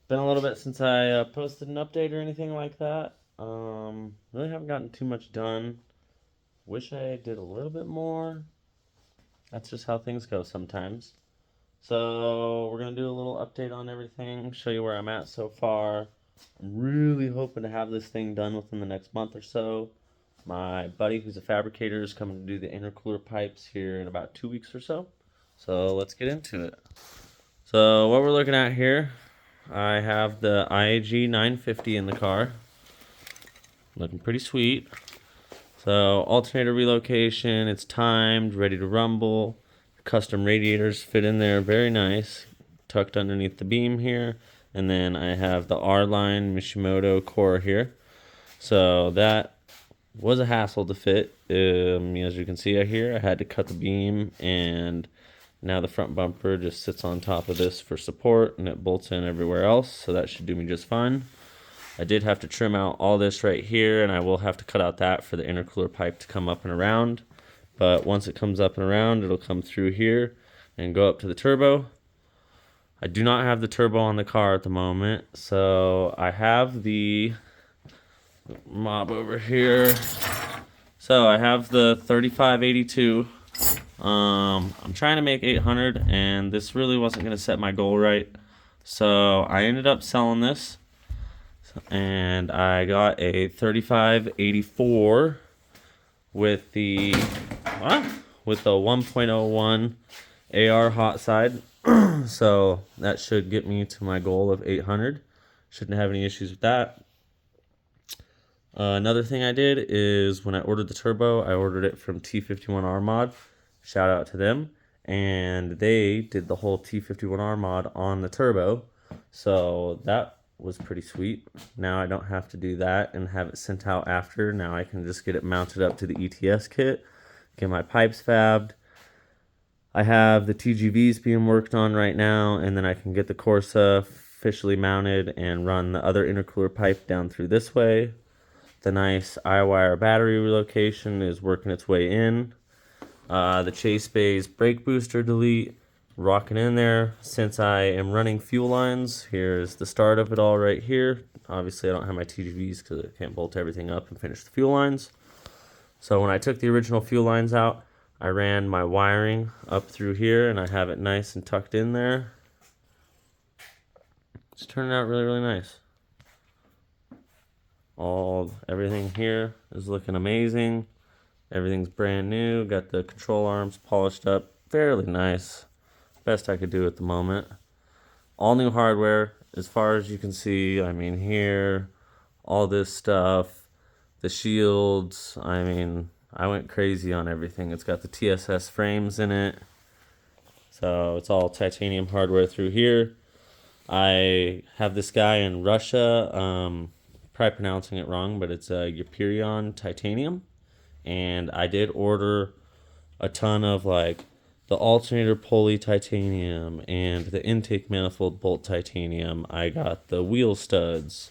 Been a little bit since I posted an update or anything like that. Really haven't gotten too much done. Wish I did a little bit more. That's just how things go sometimes. So we're gonna do a little update on everything, show you where I'm at so far. I'm really hoping to have this thing done within the next month or so. My buddy, who's a fabricator, is coming to do the intercooler pipes here in about 2 weeks or so. So let's get into it. So what we're looking at here, I have the IAG 950 in the car. Looking pretty sweet. So alternator relocation, it's timed, ready to rumble. Custom radiators fit in there very nice, tucked underneath the beam here. And then I have the R-line Mishimoto core here. So that was a hassle to fit. As you can see here, I had to cut the beam, and now the front bumper just sits on top of this for support, and it bolts in everywhere else, so that should do me just fine. I did have to trim out all this right here, and I will have to cut out that for the intercooler pipe to come up and around. But once it comes up and around, it'll come through here and go up to the turbo. I do not have the turbo on the car at the moment, so I have the mob over here. So I have the 3582. I'm trying to make 800, and this really wasn't going to set my goal right. So I ended up selling this, and I got a 3584 with the 1.01 AR hot side. So that should get me to my goal of 800. Shouldn't have any issues with that. Another thing I did is when I ordered the turbo, I ordered it from T51R Mod. Shout out to them. And they did the whole T51R mod on the turbo. So that was pretty sweet. Now I don't have to do that and have it sent out after. Now I can just get it mounted up to the ETS kit, get my pipes fabbed. I have the TGVs being worked on right now, and then I can get the Corsa officially mounted and run the other intercooler pipe down through this way. The nice iWire battery relocation is working its way in. The Chase Bay's brake booster delete, rocking in there. Since I am running fuel lines, here's the start of it all right here. Obviously I don't have my TGVs because I can't bolt everything up and finish the fuel lines. So when I took the original fuel lines out, I ran my wiring up through here, and I have it nice and tucked in there. It's turning out really, really nice. Everything here is looking amazing. Everything's brand new. Got the control arms polished up. Fairly nice. Best I could do at the moment. All new hardware, as far as you can see. I mean, here, all this stuff, the shields. I mean, I went crazy on everything. It's got the TSS frames in it. So it's all titanium hardware through here. I have this guy in Russia, probably pronouncing it wrong, but it's a Uperion titanium. And I did order a ton of like the alternator pulley titanium and the intake manifold bolt titanium. I got the wheel studs.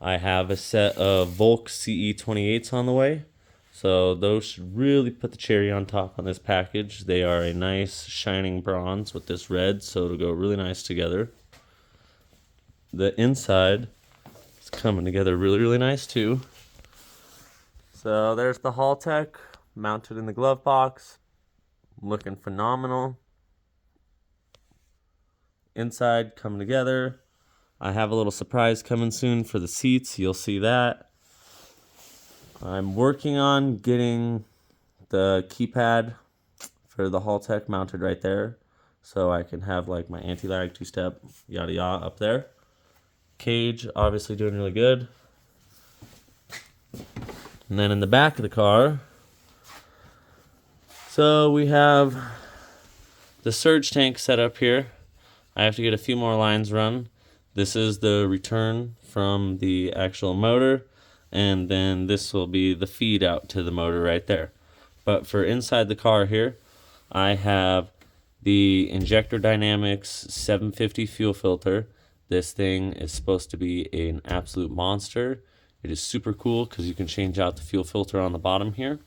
I have a set of Volk CE28s on the way. So those should really put the cherry on top on this package. They are a nice shining bronze with this red, so it'll go really nice together. The inside is coming together really, really nice too. So there's the Haltech mounted in the glove box, looking phenomenal. Inside coming together. I have a little surprise coming soon for the seats. You'll see that. I'm working on getting the keypad for the Haltech mounted right there, so I can have like my anti-lag two-step yada yada up there. Cage obviously doing really good. And then in the back of the car, so we have the surge tank set up here. I have to get a few more lines run. This is the return from the actual motor, and then this will be the feed out to the motor right there. But for inside the car here, I have the Injector Dynamics 750 fuel filter. This thing is supposed to be an absolute monster. It is super cool because you can change out the fuel filter on the bottom here.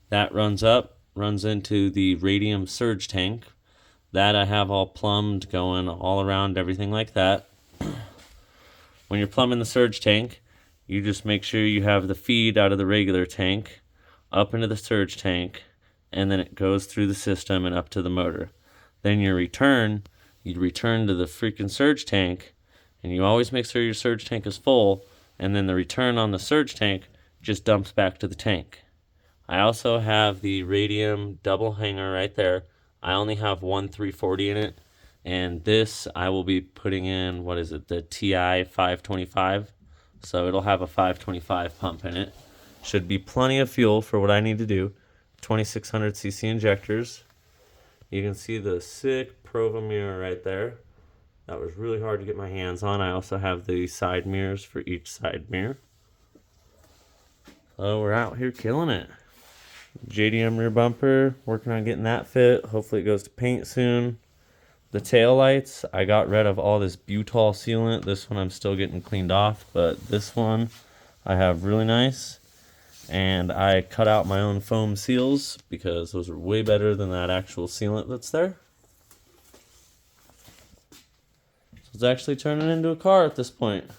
That runs up, runs into the radium surge tank. That I have all plumbed, going all around, everything like that. when you're plumbing the surge tank, you just make sure you have the feed out of the regular tank up into the surge tank, and then it goes through the system and up to the motor. Then you'd return to the freaking surge tank, and you always make sure your surge tank is full, and then the return on the surge tank just dumps back to the tank. I also have the radium double hanger right there. I only have one 340 in it, and this I will be putting in, what is it, the TI 525. So it'll have a 525 pump in it. Should be plenty of fuel for what I need to do. 2600cc injectors. You can see the sick Prova mirror right there. That was really hard to get my hands on. I also have the side mirrors for each side mirror. So we're out here killing it. JDM rear bumper, working on getting that fit. Hopefully it goes to paint soon. The tail lights, I got rid of all this butol sealant. This one I'm still getting cleaned off, but this one I have really nice. And I cut out my own foam seals because those are way better than that actual sealant that's there. So it's actually turning into a car at this point.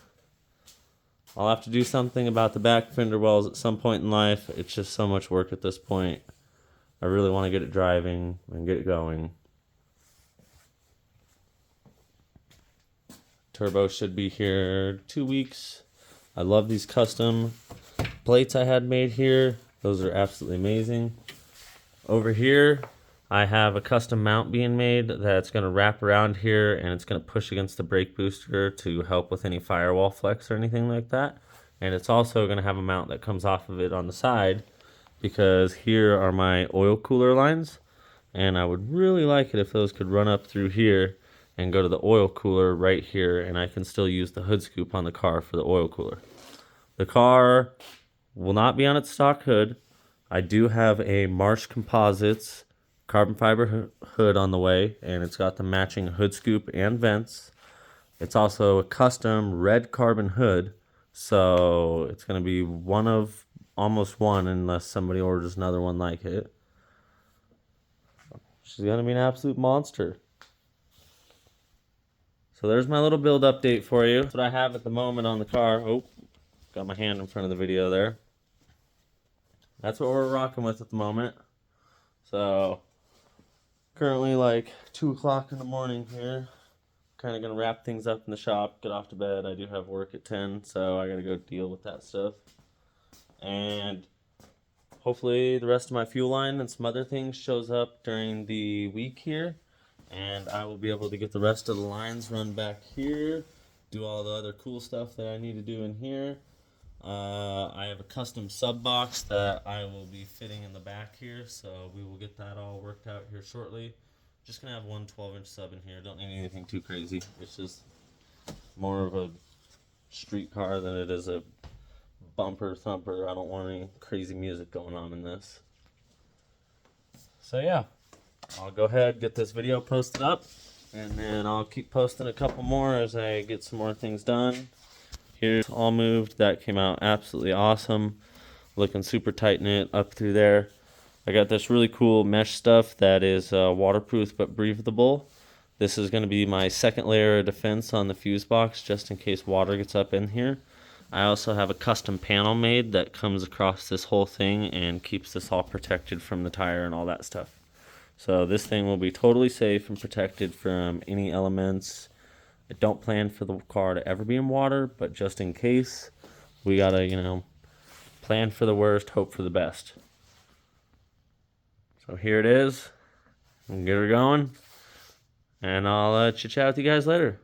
I'll have to do something about the back fender wells at some point in life. It's just so much work at this point. I really want to get it driving and get it going. Turbo should be here 2 weeks. I love these custom plates I had made here. Those are absolutely amazing. Over here, I have a custom mount being made that's going to wrap around here, and it's going to push against the brake booster to help with any firewall flex or anything like that. And it's also going to have a mount that comes off of it on the side, because here are my oil cooler lines, and I would really like it if those could run up through here and go to the oil cooler right here, and I can still use the hood scoop on the car for the oil cooler. The car will not be on its stock hood. I do have a Marsh Composites carbon fiber hood on the way, and it's got the matching hood scoop and vents. It's also a custom red carbon hood, so it's going to be one of almost one unless somebody orders another one like it. She's going to be an absolute monster. So there's my little build update for you. That's what I have at the moment on the car. Oh, got my hand in front of the video there. That's what we're rocking with at the moment. So currently like 2 o'clock in the morning here. Kind of going to wrap things up in the shop, get off to bed. I do have work at 10, so I got to go deal with that stuff. And hopefully the rest of my fuel line and some other things shows up during the week here. And I will be able to get the rest of the lines run back here, do all the other cool stuff that I need to do in here. I have a custom sub box that I will be fitting in the back here, so we will get that all worked out here shortly. Just gonna have one 12-inch sub in here. Don't need anything too crazy. It's just more of a street car than it is a bumper thumper. I don't want any crazy music going on in this. So yeah, I'll go ahead, get this video posted up, and then I'll keep posting a couple more as I get some more things done. Here's all moved. That came out absolutely awesome. Looking super tight knit up through there. I got this really cool mesh stuff that is waterproof but breathable. This is going to be my second layer of defense on the fuse box just in case water gets up in here. I also have a custom panel made that comes across this whole thing and keeps this all protected from the tire and all that stuff. So this thing will be totally safe and protected from any elements. I don't plan for the car to ever be in water, but just in case, we gotta, plan for the worst, hope for the best. So here it is. We'll get her going, and I'll chit chat with you guys later.